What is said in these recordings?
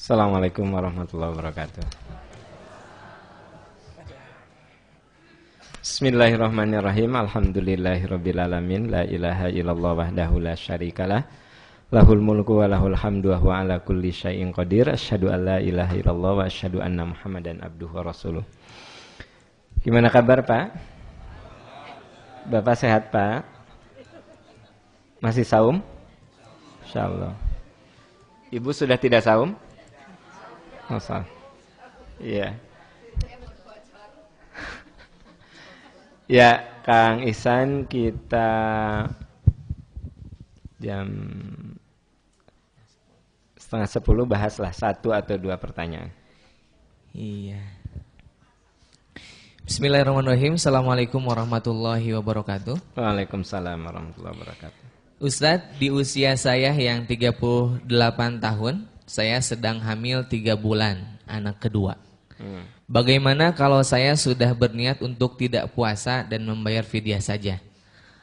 Assalamualaikum warahmatullahi wabarakatuh. Bismillahirrahmanirrahim. Alhamdulillahirabbil alamin. La ilaha illallah wahdahu la syarikalah. Lahul mulku wa lahul hamdu wa huwa ala kulli syai'in qadir. Asyhadu an la ilaha illallah wa asyhadu anna Muhammadan abduhu wa rasuluh. Gimana kabar, Pak? Bapak sehat, Pak? Masih saum? Insyaallah. Ibu sudah tidak saum? Masa? Iya. Ya, Kang Ihsan, kita jam 9:30 bahaslah 1 atau 2 pertanyaan. Iya. Bismillahirrahmanirrahim. Assalamualaikum warahmatullahi wabarakatuh. Waalaikumsalam warahmatullahi wabarakatuh. Ustadz, di usia saya yang 38 tahun, saya sedang hamil 3 bulan, anak kedua. Bagaimana kalau saya sudah berniat untuk tidak puasa dan membayar fidyah saja?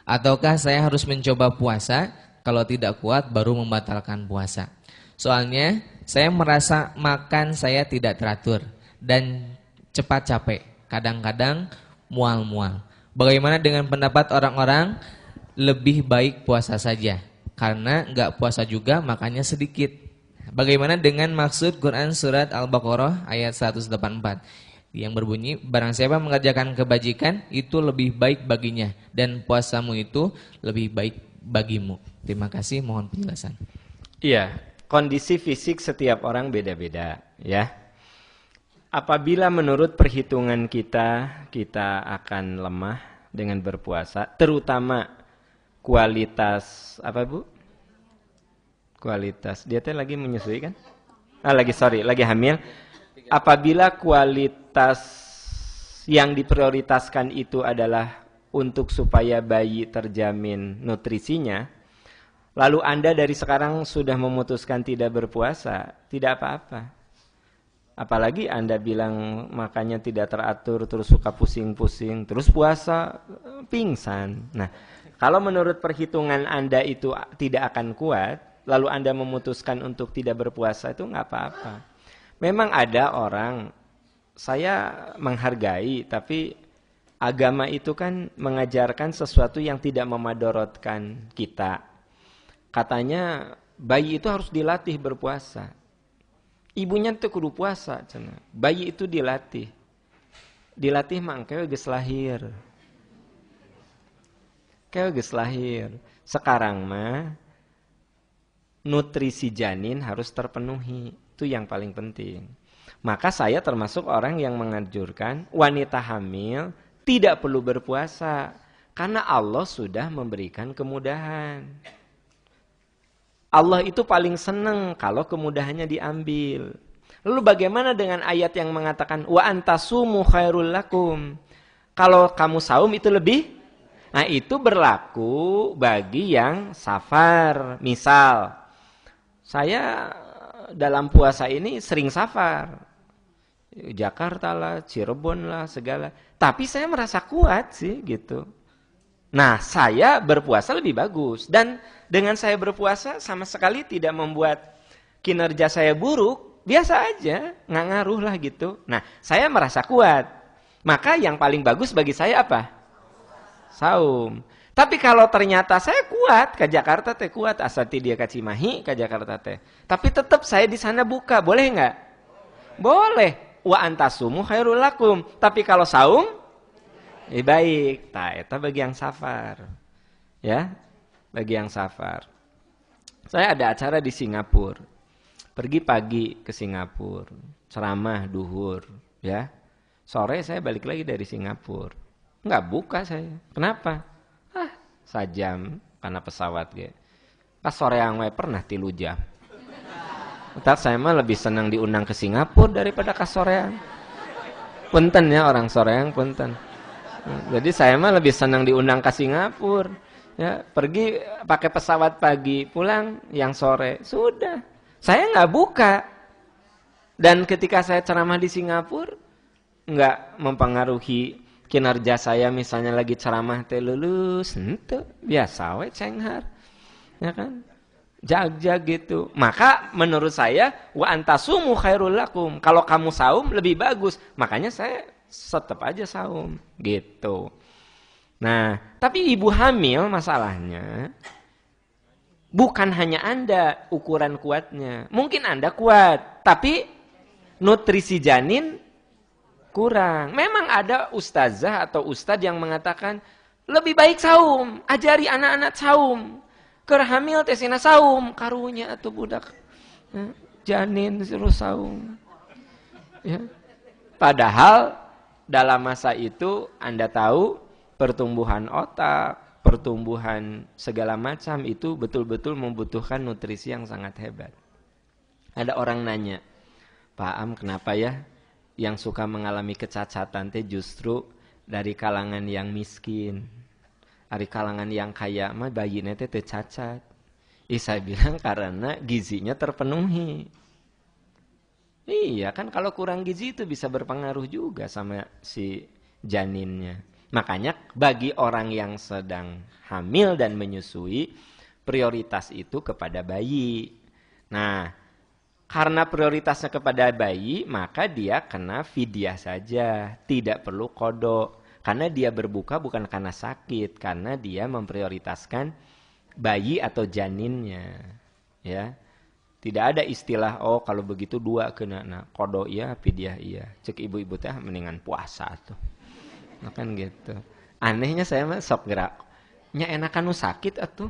Ataukah saya harus mencoba puasa, kalau tidak kuat baru membatalkan puasa? Soalnya saya merasa makan saya tidak teratur dan cepat capek, kadang-kadang mual-mual. Bagaimana dengan pendapat orang-orang lebih baik puasa saja, karena nggak puasa juga makannya sedikit? Bagaimana dengan maksud Quran surat Al-Baqarah ayat 184 yang berbunyi, barang siapa mengerjakan kebajikan itu lebih baik baginya dan puasamu itu lebih baik bagimu. Terima kasih, mohon penjelasan. Iya, kondisi fisik setiap orang beda-beda, ya. Apabila menurut perhitungan kita akan lemah dengan berpuasa, terutama kualitas apa, Bu? Kualitas, dia teh lagi menyusui kan? Lagi hamil. Apabila kualitas yang diprioritaskan itu adalah untuk supaya bayi terjamin nutrisinya, lalu Anda dari sekarang sudah memutuskan tidak berpuasa, tidak apa-apa. Apalagi Anda bilang makannya tidak teratur, terus suka pusing-pusing, terus puasa, pingsan. Nah, kalau menurut perhitungan Anda itu tidak akan kuat, lalu Anda memutuskan untuk tidak berpuasa, itu nggak apa-apa. Memang ada orang, saya menghargai, tapi agama itu kan mengajarkan sesuatu yang tidak memadorotkan kita. Katanya bayi itu harus dilatih berpuasa. Ibunya itu kudu puasa, cina. Bayi itu dilatih. Dilatih mangkeo geus lahir. Keo geus lahir. Sekarang mah nutrisi janin harus terpenuhi. Itu yang paling penting. Maka saya termasuk orang yang menganjurkan wanita hamil tidak perlu berpuasa. Karena Allah sudah memberikan kemudahan. Allah itu paling senang kalau kemudahannya diambil. Lalu bagaimana dengan ayat yang mengatakan wa antasumu khairul lakum? Kalau kamu saum itu lebih? Nah, itu berlaku bagi yang safar. Misal, saya dalam puasa ini sering safar. Jakarta lah, Cirebon lah, segala. Tapi saya merasa kuat sih gitu. Nah, saya berpuasa lebih bagus. Dan dengan saya berpuasa sama sekali tidak membuat kinerja saya buruk. Biasa aja, nggak ngaruh lah gitu. Nah, saya merasa kuat. Maka yang paling bagus bagi saya apa? Saum. Tapi kalau ternyata saya kuat, ke Jakarta teh kuat. Asati dia ke Cimahi, ke Jakarta teh. Tapi tetap saya di sana buka. Boleh nggak? Boleh. Wa antasumu khairul lakum. Tapi kalau saum, baik, eta bagi yang safar. Ya, bagi yang safar. Saya ada acara di Singapura. Pergi pagi ke Singapura, ceramah duhur, ya. Sore saya balik lagi dari Singapura. Enggak buka saya. Kenapa? Sajam karena pesawat ge. Pas sore yang pernah 3 jam. Entar saya mah lebih senang diundang ke Singapura daripada ke soreang. Punten ya orang soreang, punten. Jadi saya mah lebih senang diundang ke Singapura. Ya, pergi pakai pesawat pagi, pulang yang sore. Sudah. Saya nggak buka. Dan ketika saya ceramah di Singapura, nggak mempengaruhi kinerja saya. Misalnya lagi ceramah teh lulus, ente biasa we cenghar. Ya kan? Jag-jag gitu. Maka menurut saya wa antasumu khairul lakum. Kalau kamu saum lebih bagus. Makanya saya tetap aja saum gitu. Nah, tapi ibu hamil masalahnya bukan hanya Anda ukuran kuatnya. Mungkin Anda kuat, tapi nutrisi janin kurang. Memang ada ustazah atau ustadz yang mengatakan lebih baik saum, ajari anak-anak saum. Keur hamil teh sina saum, karunya atuh budak. Janin suruh saum. Ya. Padahal dalam masa itu Anda tahu pertumbuhan otak, pertumbuhan segala macam itu betul-betul membutuhkan nutrisi yang sangat hebat. Ada orang nanya, Pak Am kenapa ya yang suka mengalami kecacatan teh justru dari kalangan yang miskin. Dari kalangan yang kaya mah bayinya teh cacat. Saya bilang karena gizinya terpenuhi. Iya kan kalau kurang gizi itu bisa berpengaruh juga sama si janinnya. Makanya bagi orang yang sedang hamil dan menyusui, prioritas itu kepada bayi. Nah, karena prioritasnya kepada bayi, maka dia kena fidyah saja, tidak perlu qada. Karena dia berbuka bukan karena sakit, karena dia memprioritaskan bayi atau janinnya. Ya. Tidak ada istilah, oh kalau begitu dua kena, nah qada iya, fidyah iya. Cek ibu-ibu teh mendingan puasa tuh. Nah kan gitu. Anehnya saya mah sok gerak. Nya enakan nu sakit atuh.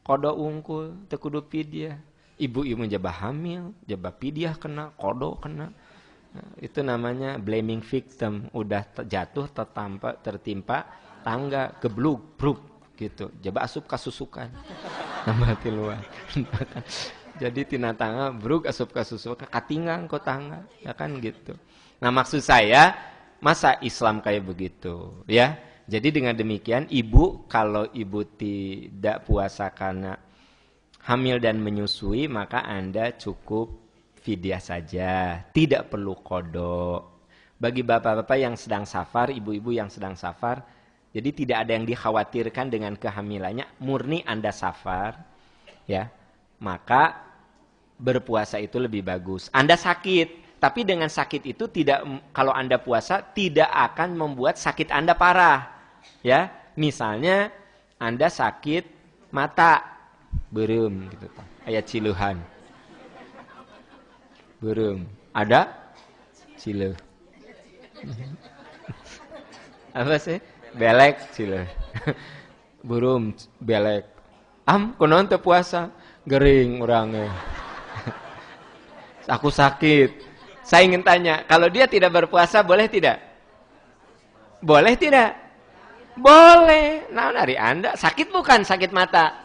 Qada unggul, teu kudu fidyah. Ibu-ibu jabah hamil, jabah fidyah kena, qada kena. Nah, itu namanya blaming victim, udah jatuh tertimpa tangga geblug bruk gitu. Jaba asup kasusukan. Nama tiluan. Jadi tina tangga bruk asup kasusukan katinggang ke tangga, ya kan gitu. Nah, maksud saya masa Islam kayak begitu, ya. Jadi dengan demikian ibu kalau ibu tidak puasa karena hamil dan menyusui, maka Anda cukup fidyah saja, tidak perlu qada. Bagi bapak-bapak yang sedang safar, ibu-ibu yang sedang safar, jadi tidak ada yang dikhawatirkan dengan kehamilannya, murni Anda safar, ya, maka berpuasa itu lebih bagus. Anda sakit, tapi dengan sakit itu tidak, kalau Anda puasa tidak akan membuat sakit Anda parah, ya. Misalnya Anda sakit mata, beureum gitu, aya ciluhan. Burung. Ada? Ciluh. Apa sih? Belek ciluh. Burung belek. Kunaon teu puasa? Gering urangnya. Aku sakit. Saya ingin tanya, kalau dia tidak berpuasa boleh tidak? Boleh tidak? Boleh. Nah, dari Anda sakit bukan sakit mata.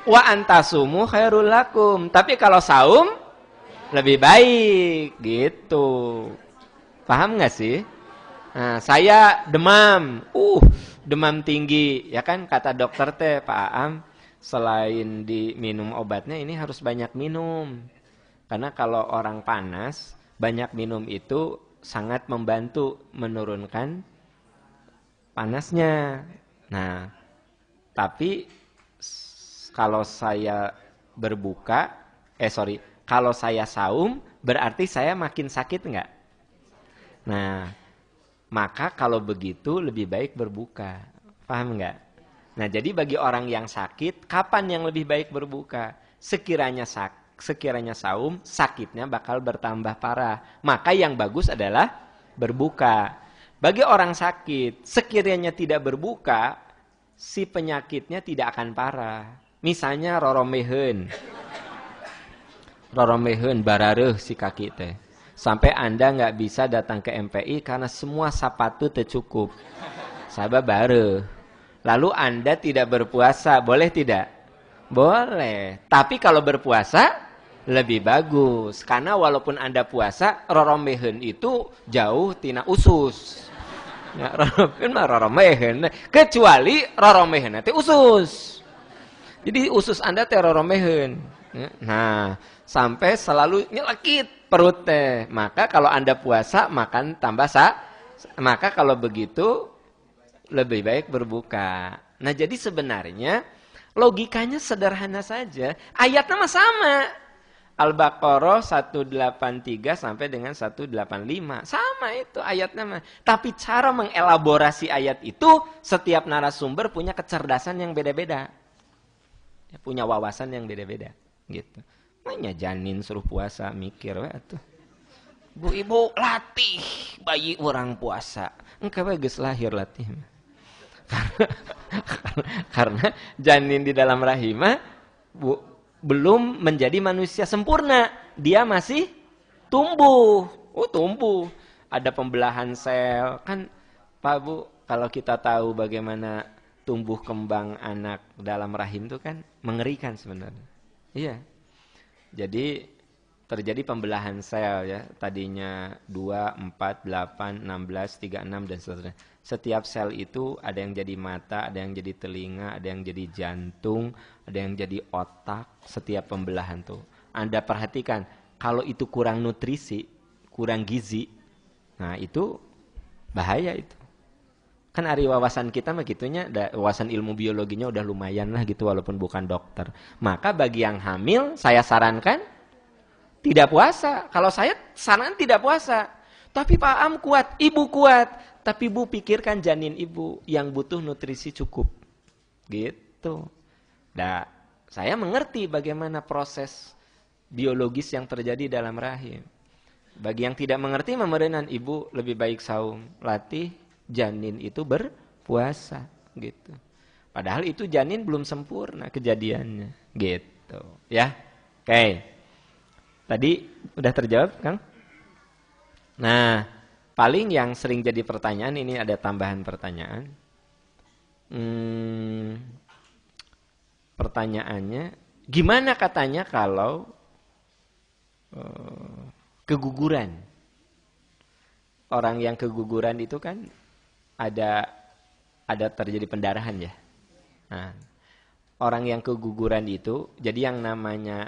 Wa antasumu khairul lakum. Tapi kalau saum lebih baik gitu. Paham nggak sih? Nah, saya demam. Demam tinggi. Ya kan kata dokter teh Pak Aam, selain diminum obatnya ini harus banyak minum. Karena kalau orang panas, banyak minum itu sangat membantu menurunkan panasnya. Nah, tapi kalau saya berbuka, kalau saya saum, berarti saya makin sakit enggak? Nah, maka kalau begitu lebih baik berbuka. Paham enggak? Nah, jadi bagi orang yang sakit, kapan yang lebih baik berbuka? Sekiranya saum, sakitnya bakal bertambah parah. Maka yang bagus adalah berbuka. Bagi orang sakit, sekiranya tidak berbuka, si penyakitnya tidak akan parah. Misalnya roromeheun barareuh si kaki teh. Sampai Anda nggak bisa datang ke MPI karena semua sapatu tercukup. Sabab bareuh. Lalu Anda tidak berpuasa, boleh tidak? Boleh. Tapi kalau berpuasa lebih bagus. Karena walaupun Anda puasa, roromeheun itu jauh tina usus. Ya, roromeheun. Kecuali roromeheun nanti usus. Jadi usus Anda teh roromeheun. Nah, sampai selalu nyelekit perut teh. Maka kalau Anda puasa makan tambah maka kalau begitu lebih baik berbuka. Nah, jadi sebenarnya Logikanya sederhana saja. Ayatnya mah sama. Al-Baqarah 183 sampai dengan 185. Sama itu ayatnya mah. Tapi cara mengelaborasi ayat itu, setiap narasumber punya kecerdasan yang beda-beda. Ya, punya wawasan yang beda-beda. Gitu. Makanya janin suruh puasa, mikir. Tuh. Bu ibu latih bayi orang puasa. Engkau geus lahir latih. Karena janin di dalam rahimah belum menjadi manusia sempurna. Dia masih tumbuh. Tumbuh. Ada pembelahan sel. Kan Pak Bu, kalau kita tahu bagaimana tumbuh kembang anak dalam rahim itu kan mengerikan sebenarnya. Iya. Jadi terjadi pembelahan sel ya. Tadinya 2, 4, 8, 16, 36 dan seterusnya. Setiap sel itu ada yang jadi mata, ada yang jadi telinga, ada yang jadi jantung, ada yang jadi otak, setiap pembelahan tuh. Anda perhatikan, kalau itu kurang nutrisi, kurang gizi, nah itu bahaya itu. Kan ari wawasan kita mah gitunya, wawasan ilmu biologinya udah lumayan lah gitu walaupun bukan dokter. Maka bagi yang hamil, saya sarankan tidak puasa. Kalau saya saran tidak puasa. Tapi Pak Am kuat, ibu kuat. Tapi ibu pikirkan janin ibu yang butuh nutrisi cukup. Gitu. Nah, saya mengerti bagaimana proses biologis yang terjadi dalam rahim. Bagi yang tidak mengerti, memerenan ibu lebih baik saum. Latih janin itu berpuasa. Gitu. Padahal itu janin belum sempurna kejadiannya. Gitu. Ya. Oke. Tadi udah terjawab, Kang? Nah, paling yang sering jadi pertanyaan, ini ada tambahan pertanyaan. Pertanyaannya, gimana katanya kalau keguguran? Orang yang keguguran itu kan ada terjadi pendarahan ya. Nah, orang yang keguguran itu, jadi yang namanya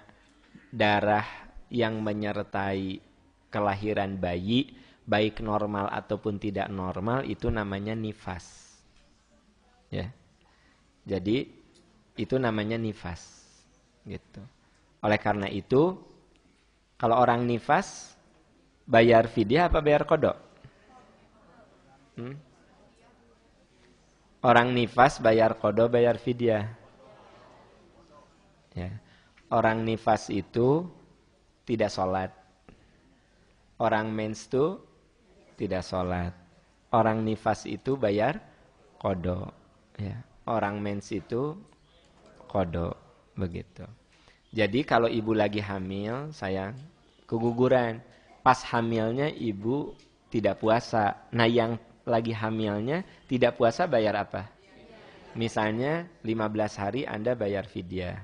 darah yang menyertai kelahiran bayi, baik normal ataupun tidak normal, itu namanya nifas. Ya. Jadi itu namanya nifas. Gitu. Oleh karena itu, kalau orang nifas bayar fidyah apa bayar qada? Orang nifas bayar qada, bayar fidyah. Ya. Orang nifas itu tidak sholat. Orang mens itu tidak sholat. Orang nifas itu bayar qada. Ya. Orang mens itu qada. Begitu. Jadi kalau ibu lagi hamil, sayang, keguguran. Pas hamilnya ibu tidak puasa. Nah yang lagi hamilnya tidak puasa bayar apa? Misalnya 15 hari Anda bayar fidyah.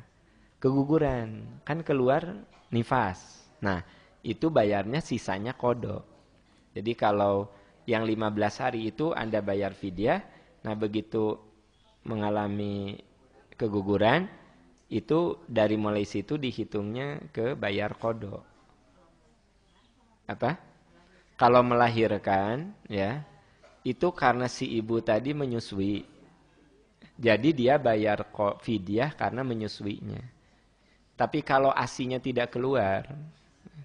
Keguguran. Kan keluar nifas. Nah itu bayarnya sisanya qada. Jadi kalau yang 15 hari itu Anda bayar fidyah, nah begitu mengalami keguguran, itu dari mulai situ dihitungnya ke bayar qada. Apa? Kalau melahirkan, ya, itu karena si ibu tadi menyusui. Jadi dia bayar fidyah karena menyusuinya. Tapi kalau ASI-nya tidak keluar,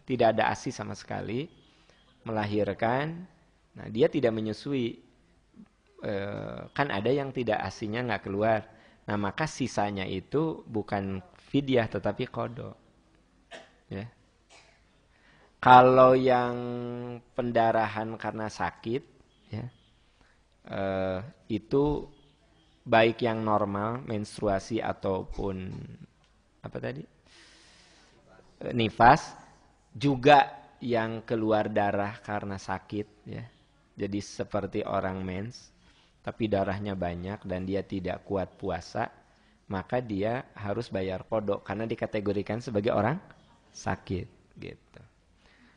tidak ada ASI sama sekali, melahirkan, nah dia tidak menyusui. Kan ada yang tidak ASI-nya nggak keluar. Nah maka sisanya itu bukan fidyah tetapi qada. Ya. Kalau yang pendarahan karena sakit, ya, itu baik yang normal, menstruasi ataupun apa tadi? Nifas, juga yang keluar darah karena sakit, ya. Jadi seperti orang mens, tapi darahnya banyak dan dia tidak kuat puasa, maka dia harus bayar qada karena dikategorikan sebagai orang sakit, gitu.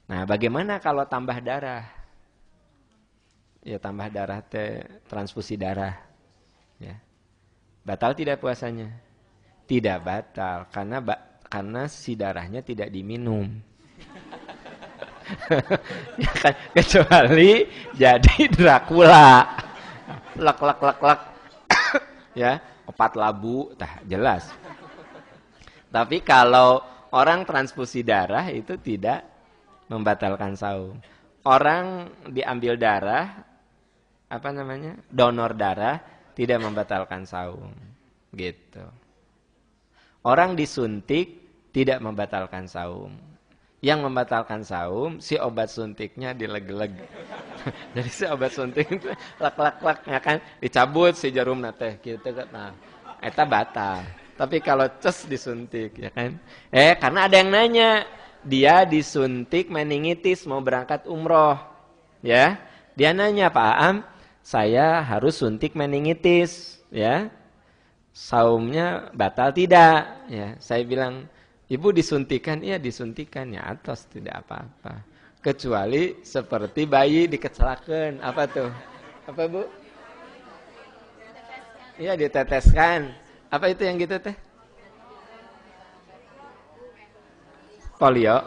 Nah, bagaimana kalau tambah darah? Ya tambah darah transfusi darah. Ya. Batal tidak puasanya? Tidak batal karena si darahnya tidak diminum. Ya kan? Kecuali jadi Dracula. Lak. Ya. opat labu, tah jelas. Tapi kalau orang transfusi darah itu tidak membatalkan saum. Orang diambil darah, donor darah tidak membatalkan saum. Gitu. Orang disuntik tidak membatalkan saum. Yang membatalkan saum, si obat suntiknya dileg-leg. Jadi si obat suntik itu lak-lak-lak, ya kan, dicabut si jarum teh gitu kan. Nah, eta batal. Tapi kalau ces disuntik, ya kan? Karena ada yang nanya, dia disuntik meningitis mau berangkat umroh. Ya. Dia nanya, "Pak Aam, saya harus suntik meningitis, ya. Saumnya batal tidak?" Ya, saya bilang, "Ibu disuntikan?" "Iya, disuntikan." Ya, atos tidak apa-apa. Kecuali seperti bayi dikecelakaan. Apa tuh? Apa, Bu? Iya, diteteskan. Apa itu yang gitu teh? Polio.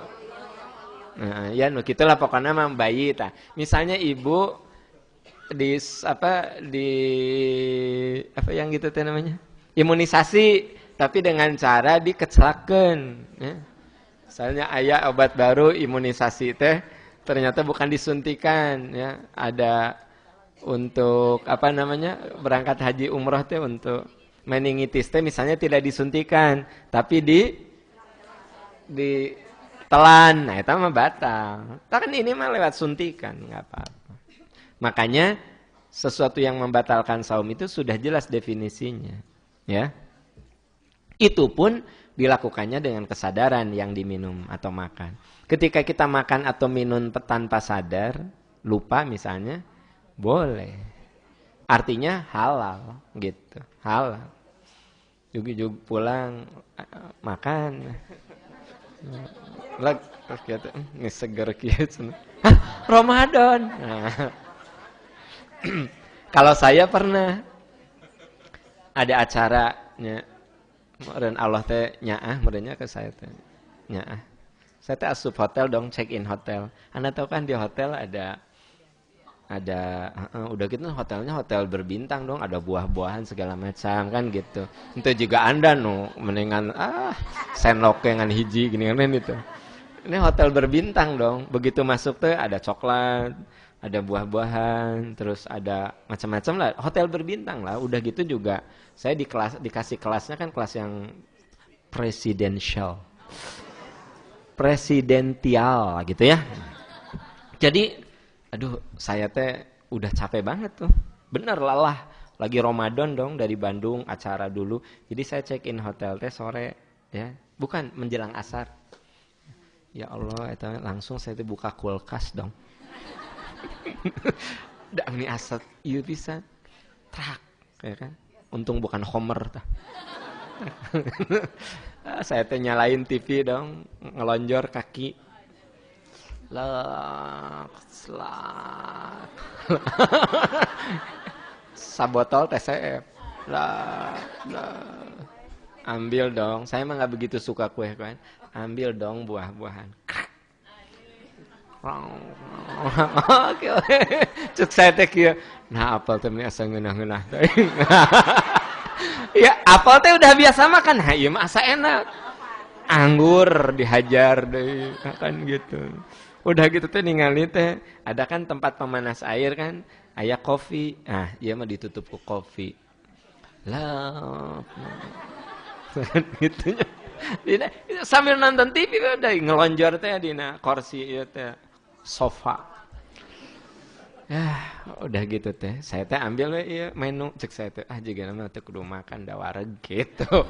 Nah, ya gitulah pokoknya mah bayi tah. Misalnya ibu apa yang gitu teh namanya? Imunisasi, tapi dengan cara dikecelakan, ya. Misalnya ayah obat baru imunisasi teh ternyata bukan disuntikan, ya. Ada untuk berangkat haji umroh teh untuk meningitis teh misalnya tidak disuntikan, tapi ditelan. Nah, itu mah batal. Kan ini mah lewat suntikan, nggak apa-apa. Makanya sesuatu yang membatalkan saum itu sudah jelas definisinya, ya. Itu pun dilakukannya dengan kesadaran yang diminum atau makan. Ketika kita makan atau minum tanpa sadar, lupa misalnya, boleh. Artinya halal, gitu. Halal. Juga pulang makan. Terus kita ini seger kieu. Ramadan. Nah. Kalau saya pernah ada acaranya, meureun Allah teh nyaah meureunnya ke saya teh. Nyaah. Saya teh asup hotel dong, check in hotel. Anda tahu kan di hotel ada udah gitu hotelnya hotel berbintang dong, ada buah-buahan segala macam kan gitu. Itu juga Anda mendingan senlok dengan hiji gini kan itu. Ini hotel berbintang dong. Begitu masuk tuh ada coklat, ada buah-buahan, terus ada macam-macam lah. Hotel berbintang lah. Udah gitu juga saya dikasih kelasnya kan kelas yang presidential gitu ya. Jadi aduh, saya teh udah capek banget tuh. Bener lelah. Lagi Ramadan dong, dari Bandung acara dulu. Jadi saya check in hotel teh sore, ya. Bukan menjelang asar. Ya Allah, itu langsung saya teh buka kulkas dong. Da ini asat ieu pisan. Trak, ya kan? Untung bukan Homer tah. Saya teh nyalain TV dong, ngelonjor kaki. Slak. Sabotol TCF. Ambil dong. Saya mah nggak begitu suka kue kan. Ambil dong buah-buahan. Oke. Cuk saya teh kieu. Nah, apel teh asa ngeunah-ngeunah teh. Ya, apel teh udah biasa makan. Nah, ieu mah asa enak. Anggur dihajar deui kan gitu. Udah gitu teh ningali teh ada kan tempat pemanas air kan, aya kopi. Ah, ieu mah ditutup ku kopi. Lah. Gitu nya. Sambil nonton TV udah ngelonjor teh dina kursi ieu teh sofa. Udah gitu teh. Saya teh ambil we ieu menu cek saya teh jiga mah teh kudu makan da wareg gitu.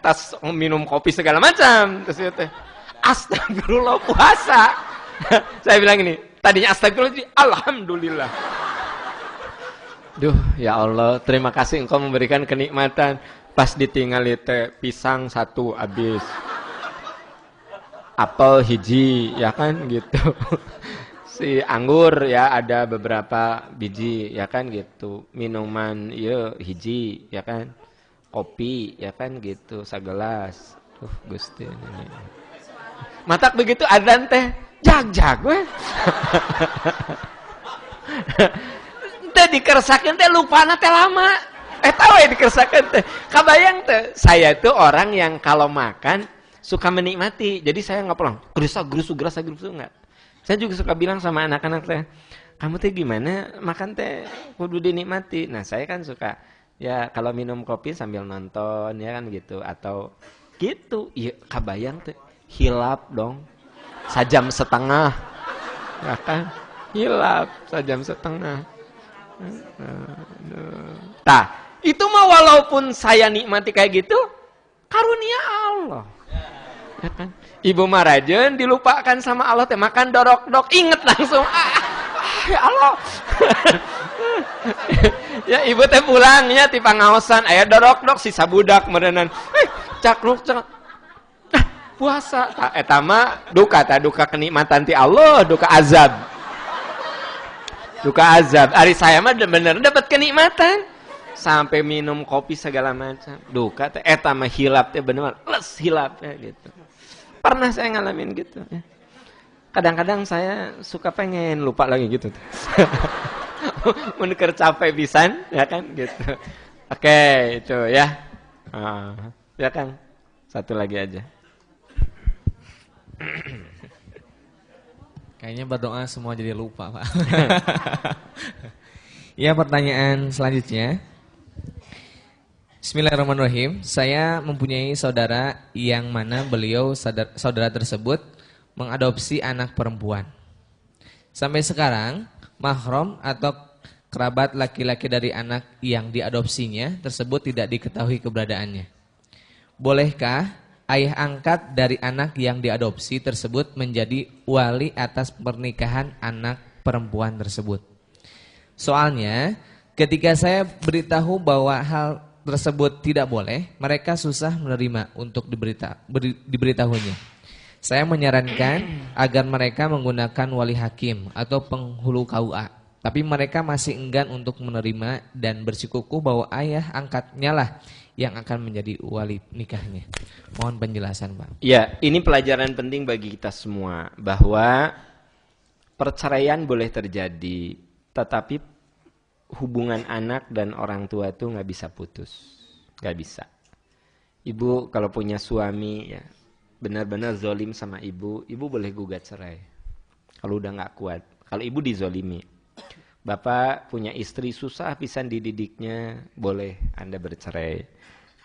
Tas minum kopi segala macam terus ieu teh astagfirullah puasa. Saya bilang ini, tadinya astagfirullah, alhamdulillah. Duh, ya Allah, terima kasih Engkau memberikan kenikmatan. Pas ditinggali teh pisang 1 habis. Apel hiji, ya kan gitu. Si anggur ya ada beberapa biji, ya kan gitu. Minuman hiji, ya kan. Kopi, ya kan gitu, sagelas. Gusti ini. Matak begitu adzan teh jag we. Teh dikeresakeun teh lupana teh lama. Tahu ya dikersakakan teh. Kabayang teh, saya itu orang yang kalau makan suka menikmati. Jadi saya nggak pulang gerasa gerusu nggak. Saya juga suka bilang sama anak-anak teh, kamu teh gimana makan teh kudu dinikmati. Nah saya kan suka ya kalau minum kopi sambil nonton ya kan gitu atau gitu. Iya kabayang teh hilap dong. Sajam setengah. Ya kan? Hilap sajam setengah. Nah, itu mah walaupun saya nikmati kayak gitu, karunia Allah. Ya kan? Ibu marajen dilupakan sama Allah teh makan dorok-dok, inget langsung. Ya Allah. Ya ibu teh pulangnya ti pangaosan aya dorok-dok sisa budak merenan. Cakruk. Puasa eta mah duka kenikmatan ti Allah, duka azab. Ari saya mah bener dapat kenikmatan sampai minum kopi segala macam. Duka teh eta mah hilap teh bener les hilap ya gitu. Pernah saya ngalamin gitu ya. Kadang-kadang saya suka pengen lupa lagi gitu. Mun keur capek pisan ya kan gitu. Oke, itu ya. Ya kan. Satu lagi aja. Kayaknya berdoa semua jadi lupa, Pak. Ya, pertanyaan selanjutnya. Bismillahirrahmanirrahim. Saya mempunyai saudara yang mana beliau saudara tersebut mengadopsi anak perempuan. Sampai sekarang, mahram atau kerabat laki-laki dari anak yang diadopsinya tersebut tidak diketahui keberadaannya. Bolehkah ayah angkat dari anak yang diadopsi tersebut menjadi wali atas pernikahan anak perempuan tersebut? Soalnya, ketika saya beritahu bahwa hal tersebut tidak boleh, mereka susah menerima untuk diberitahunya. Saya menyarankan agar mereka menggunakan wali hakim atau penghulu KUA. Tapi mereka masih enggan untuk menerima dan bersikukuh bahwa ayah angkatnya lah yang akan menjadi wali nikahnya. Mohon penjelasan, Pak. Ya, ini pelajaran penting bagi kita semua bahwa perceraian boleh terjadi, tetapi hubungan anak dan orang tua itu nggak bisa putus, nggak bisa. Ibu kalau punya suami ya benar-benar zolim sama ibu boleh gugat cerai. Kalau udah nggak kuat, kalau ibu dizolimi, bapak punya istri susah pisan dididiknya, boleh Anda bercerai.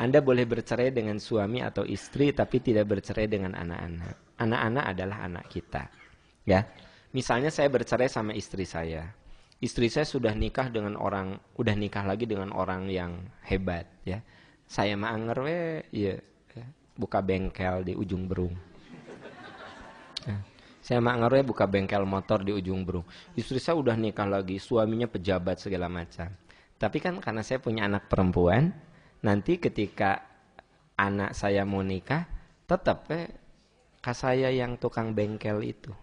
Anda boleh bercerai dengan suami atau istri tapi tidak bercerai dengan anak-anak. Anak-anak adalah anak kita. Ya. Misalnya saya bercerai sama istri saya. Istri saya sudah nikah lagi dengan orang yang hebat ya. Saya mah anger ya, buka bengkel di ujung Berung. Ya. Saya mah anger buka bengkel motor di ujung Berung. Istri saya udah nikah lagi, suaminya pejabat segala macam. Tapi kan karena saya punya anak perempuan, nanti ketika anak saya mau nikah, tetap saya yang tukang bengkel itu.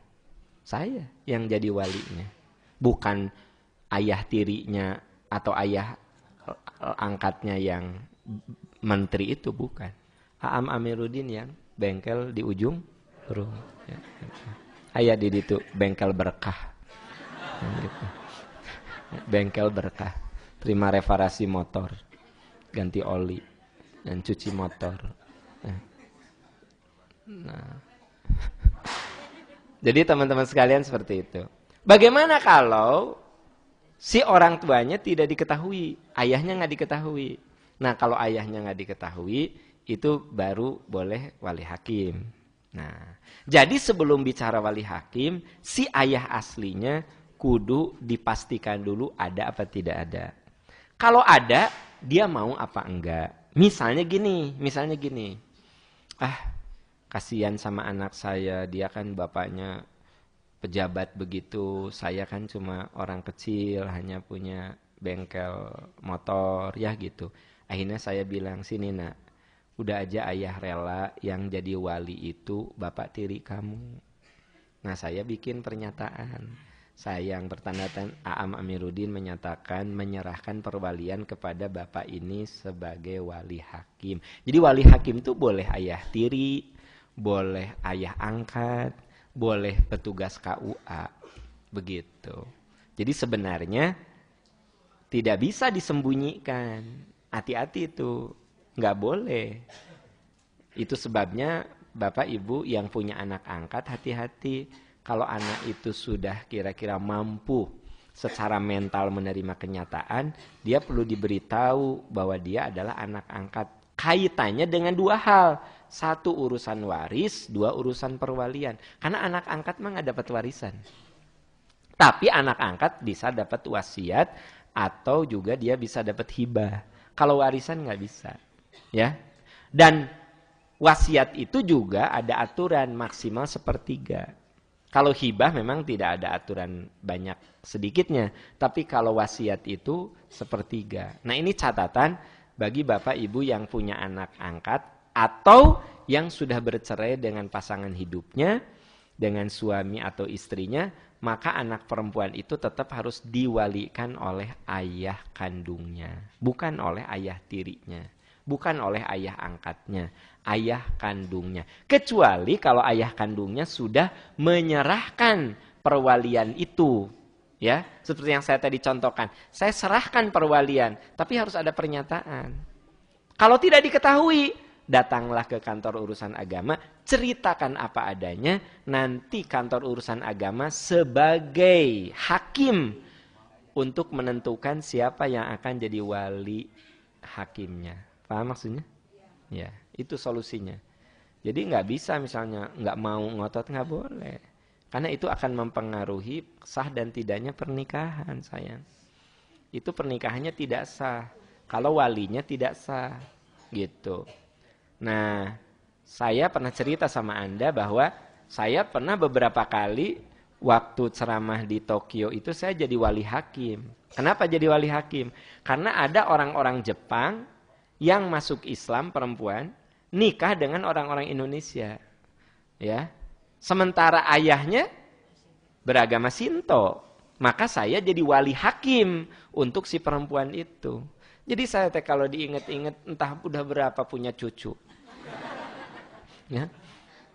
Saya yang jadi walinya. Bukan ayah tirinya atau ayah angkatnya yang menteri itu, bukan. Aam Amiruddin yang bengkel di ujung Berung. Ya. Ayah di situ bengkel berkah. Gitu. Bengkel berkah. Terima reparasi motor. Ganti oli dan cuci motor. Nah. Jadi teman-teman sekalian seperti itu. Bagaimana kalau si orang tuanya tidak diketahui, ayahnya nggak diketahui? Nah kalau ayahnya nggak diketahui, itu baru boleh wali hakim. Nah, jadi sebelum bicara wali hakim, si ayah aslinya kudu dipastikan dulu ada apa tidak ada. Kalau ada, dia mau apa enggak. Misalnya gini. Kasihan sama anak saya, dia kan bapaknya pejabat begitu, saya kan cuma orang kecil, hanya punya bengkel motor, ya gitu. Akhirnya saya bilang, sini nak, udah aja ayah rela yang jadi wali itu bapak tiri kamu. Nah saya bikin pernyataan. Saya yang bertanda tangan Aam Amiruddin menyatakan menyerahkan perwalian kepada bapak ini sebagai wali hakim. Jadi wali hakim itu boleh ayah tiri, boleh ayah angkat, boleh petugas KUA. Begitu. Jadi sebenarnya tidak bisa disembunyikan. Hati-hati itu, nggak boleh. Itu sebabnya Bapak Ibu yang punya anak angkat hati-hati. Kalau anak itu sudah kira-kira mampu secara mental menerima kenyataan, dia perlu diberitahu bahwa dia adalah anak angkat. Kaitannya dengan dua hal. Satu urusan waris, dua urusan perwalian. Karena anak angkat mah nggak dapat warisan. Tapi anak angkat bisa dapat wasiat atau juga dia bisa dapat hibah. Kalau warisan nggak bisa, ya. Dan wasiat itu juga ada aturan maksimal 1/3. Kalau hibah memang tidak ada aturan banyak sedikitnya, tapi kalau wasiat itu 1/3. Nah ini catatan bagi bapak ibu yang punya anak angkat atau yang sudah bercerai dengan pasangan hidupnya, dengan suami atau istrinya, maka anak perempuan itu tetap harus diwalikan oleh ayah kandungnya. Bukan oleh ayah tirinya. Bukan oleh ayah angkatnya. Ayah kandungnya. Kecuali kalau ayah kandungnya sudah menyerahkan perwalian itu. Ya, seperti yang saya tadi contohkan. Saya serahkan perwalian, tapi harus ada pernyataan. Kalau tidak diketahui, datanglah ke kantor urusan agama, ceritakan apa adanya, nanti kantor urusan agama sebagai hakim untuk menentukan siapa yang akan jadi wali hakimnya. Paham maksudnya? Ya, itu solusinya. Jadi nggak bisa misalnya nggak mau ngotot, nggak boleh. Karena itu akan mempengaruhi sah dan tidaknya pernikahan, sayang. Itu pernikahannya tidak sah kalau walinya tidak sah, gitu. Nah, saya pernah cerita sama Anda bahwa saya pernah beberapa kali waktu ceramah di Tokyo itu saya jadi wali hakim. Kenapa jadi wali hakim? Karena ada orang-orang Jepang yang masuk Islam perempuan nikah dengan orang-orang Indonesia. Ya. Sementara ayahnya beragama Shinto. Maka saya jadi wali hakim untuk si perempuan itu. Jadi saya kalau diingat-ingat entah udah berapa punya cucu. Ya.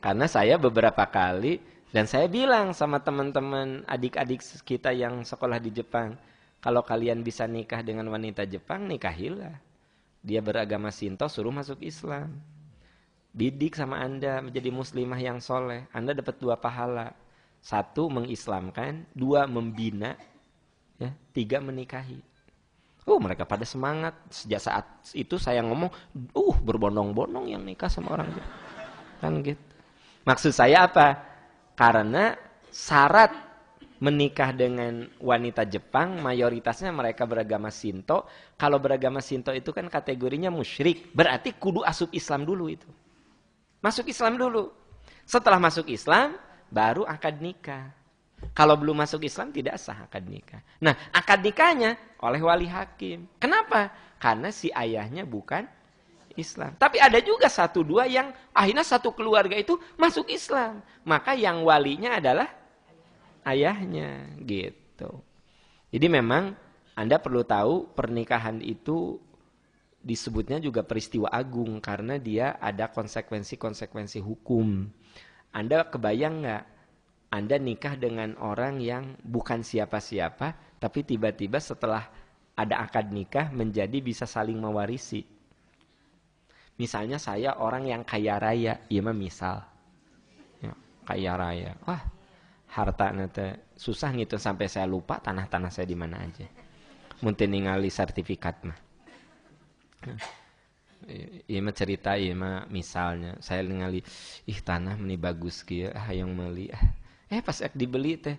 Karena saya beberapa kali dan saya bilang sama teman-teman adik-adik kita yang sekolah di Jepang, kalau kalian bisa nikah dengan wanita Jepang, nikahilah. Dia beragama Shinto, suruh masuk Islam. Didik sama Anda menjadi muslimah yang soleh. Anda dapat 2 pahala. 1 mengislamkan, 2 membina, ya, 3 menikahi. Mereka pada semangat. Sejak saat itu saya ngomong, berbondong-bondong yang nikah sama orang Jepang. Kan gitu. Maksud saya apa? Karena syarat menikah dengan wanita Jepang mayoritasnya mereka beragama Shinto. Kalau beragama Shinto itu kan kategorinya musyrik, berarti kudu asup Islam dulu itu. Masuk Islam dulu. Setelah masuk Islam baru akad nikah. Kalau belum masuk Islam tidak sah akad nikah. Nah, akad nikahnya oleh wali hakim. Kenapa? Karena si ayahnya bukan Islam. Tapi ada juga 1-2 yang akhirnya satu keluarga itu masuk Islam. Maka yang walinya adalah ayahnya, gitu. Jadi memang Anda perlu tahu pernikahan itu disebutnya juga peristiwa agung karena dia ada konsekuensi-konsekuensi hukum. Anda kebayang nggak? Anda nikah dengan orang yang bukan siapa-siapa, tapi tiba-tiba setelah ada akad nikah menjadi bisa saling mewarisi. Misalnya saya orang yang kaya raya, iya mah misal, ya, kaya raya, wah harta nanti susah gitu sampai saya lupa tanah-tanah saya di mana aja. Mungkin ningali sertifikat mah. Iya mah cerita, iya mah misalnya saya ningali, tanah meni bagus kieu, hayang meuli. Pas dibeli teh,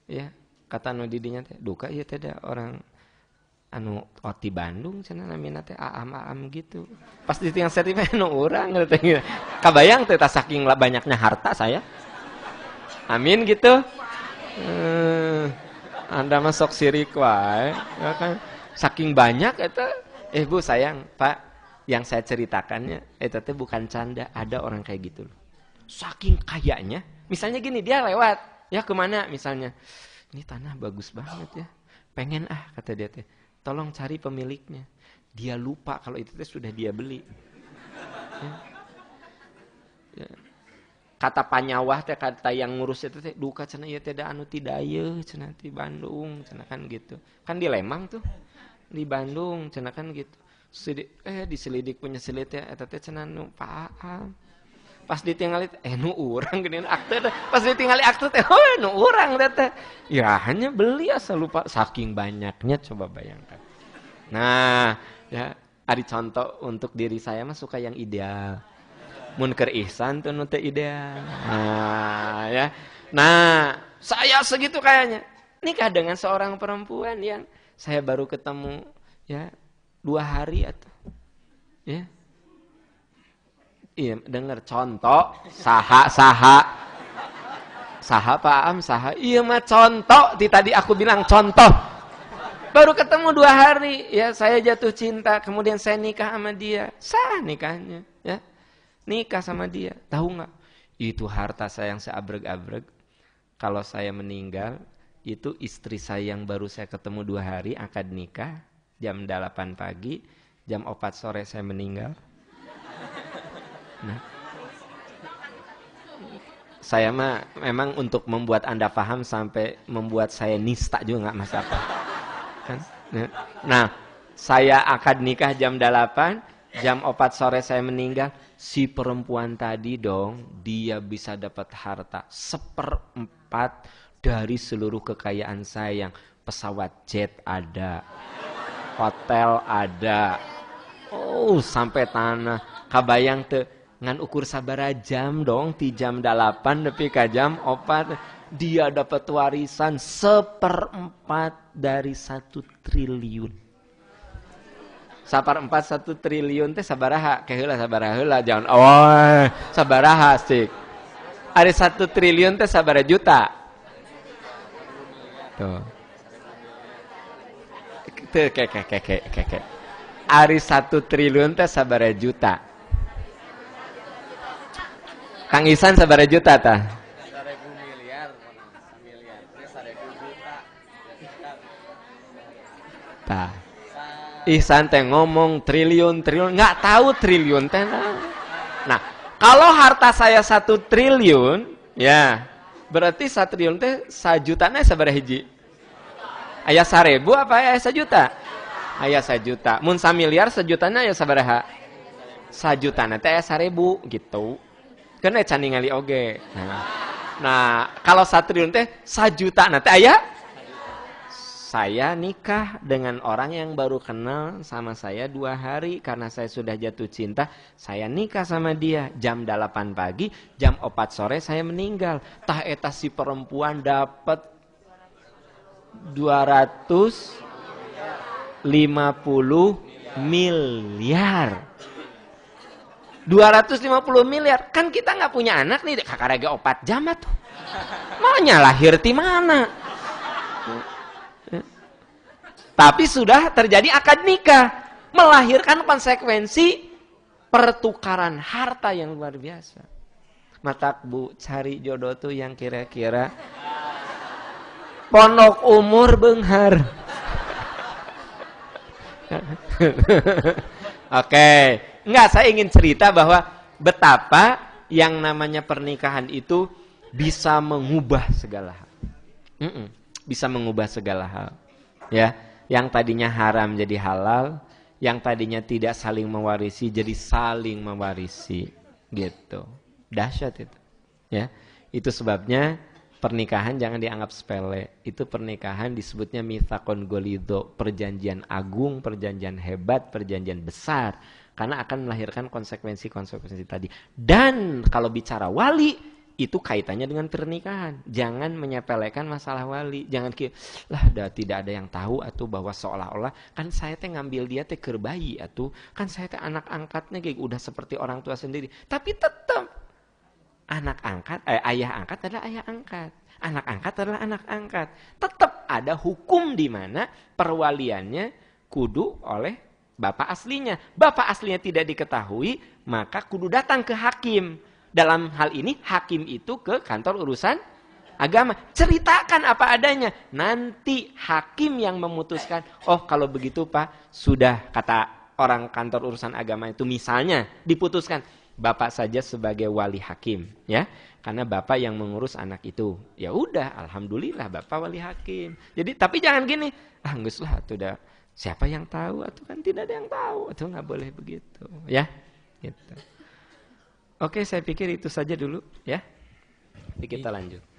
ya kata nu didinya teh, duka ieu teh da orang anu oti Bandung cenah namina teh aam-aam gitu. Pas ditinggal sertifikat nu urang teh. Kabayang teh saking banyaknya harta saya. Amin gitu. Anda masuk sirik wae, ya kan? Saking banyak eta, Bu sayang, Pak, yang saya ceritakannya eta teh bukan canda, ada orang kayak gitu loh. Saking kayanya, misalnya gini, dia lewat, ya kemana misalnya? Ini tanah bagus banget ya. Pengen kata dia teh. Tolong cari pemiliknya. Dia lupa kalau itu teh sudah dia beli. Ya. Kata panyawah teh, kata yang ngurus itu teh, duka cenah ieu teh da anu ti dayeuh cenah ti Bandung cenah kan gitu. Kan di Lembang tuh. Di Bandung cenah kan gitu. diselidik punya silit ya eta teh cenah nu paam. Pas ditinggali nu urang geuning akte teh. Pas ditinggali akte teh nu urang teh. Ya hanya beli asal lupa saking banyaknya, coba bayangkan. Nah, ya ada contoh untuk diri saya mah suka yang ideal. Mun keur ihsan tuh nu teu ideal. Nah, ya. Nah, saya segitu kayaknya nikah dengan seorang perempuan yang saya baru ketemu ya 2 hari atau ya. Iya, dengar contoh saha Pak Am, saha. Iya mah contoh, tadi aku bilang contoh. Baru ketemu 2 hari, ya saya jatuh cinta, kemudian saya nikah sama dia. Sah nikahnya, ya. Nikah sama dia. Tahu nggak? Itu harta saya yang seabreg-abreg. Kalau saya meninggal, itu istri saya yang baru saya ketemu 2 hari, akad nikah, jam 8 pagi, jam 4 sore saya meninggal. Nah, saya mah memang untuk membuat Anda paham sampai membuat saya nista juga nggak masalah. Kan? Nah, saya akad nikah jam 8, jam 4 sore saya meninggal. Si perempuan tadi dong, dia bisa dapat harta 1/4 dari seluruh kekayaan saya. Yang pesawat jet ada, hotel ada, sampai tanah. Kabayang teu ngan ukur sabara jam dong, ti jam 8 nepi ka jam 4 dia dapat warisan 1/4 dari 1 triliun. 1/4 1 triliun teh sabaraha? Keheula sabaraha heula jangan sabaraha sih. Ari 1 triliun teh sabaraha juta? Tuh. Teu keke. Ari 1 triliun teh sabaraha juta? Kang Ihsan sabaraha juta tah? 1.000 miliar, 1.000 juta. Tah. Ihsan teh ngomong triliun, nggak tahu triliun teh. Nah, kalau harta saya 1 triliun, ya berarti 1 triliun teh 1 jutanya sabaraha hiji? Aya 1.000 apa aya 1 juta? Aya 1 juta. Mun 1 miliar 1 jutanya aya sabaraha? 1 jutana teh aya 1.000 gitu. Kan can ningali oge. Nah, kalau 1 triliun teh 1 juta nanti aya. Saya nikah dengan orang yang baru kenal sama saya 2 hari karena saya sudah jatuh cinta. Saya nikah sama dia jam 8 pagi, jam 4 sore saya meninggal. Tah eta si perempuan dapat 250 miliar. 250 miliar. Kan kita nggak punya anak nih, kakarage 4 jam tuh. Maunya lahir di mana? Tapi sudah terjadi akad nikah, melahirkan konsekuensi pertukaran harta yang luar biasa. Matak Bu, cari jodoh tuh yang kira-kira pondok umur beunghar. Oke. Enggak, saya ingin cerita bahwa betapa yang namanya pernikahan itu bisa mengubah segala hal. Bisa mengubah segala hal. Ya, yang tadinya haram jadi halal, yang tadinya tidak saling mewarisi jadi saling mewarisi. Gitu. Dahsyat itu. Ya. Itu sebabnya pernikahan jangan dianggap sepele. Itu pernikahan disebutnya mitsaqon ghalidho, perjanjian agung, perjanjian hebat, perjanjian besar. Karena akan melahirkan konsekuensi-konsekuensi tadi. Dan kalau bicara wali, itu kaitannya dengan pernikahan. Jangan menyepelekan masalah wali. Jangan tidak ada yang tahu atau bahwa seolah-olah kan saya teh ngambil dia teh keur bayi atuh. Kan saya teh anak angkatnya kayak udah seperti orang tua sendiri. Tapi tetap anak angkat, ayah angkat adalah ayah angkat. Anak angkat adalah anak angkat. Tetap ada hukum di mana perwaliannya kudu oleh bapak aslinya. Bapak aslinya tidak diketahui, maka kudu datang ke hakim. Dalam hal ini, hakim itu ke kantor urusan agama. Ceritakan apa adanya. Nanti hakim yang memutuskan, oh kalau begitu Pak, sudah kata orang kantor urusan agama itu misalnya diputuskan, Bapak saja sebagai wali hakim. Ya, karena Bapak yang mengurus anak itu. Ya udah, alhamdulillah Bapak wali hakim. Jadi, tapi jangan gini, geus lah tuh dah. Siapa yang tahu? Atau kan tidak ada yang tahu. Atau nggak boleh begitu. Ya, gitu. Oke, saya pikir itu saja dulu. Ya, jadi kita lanjut.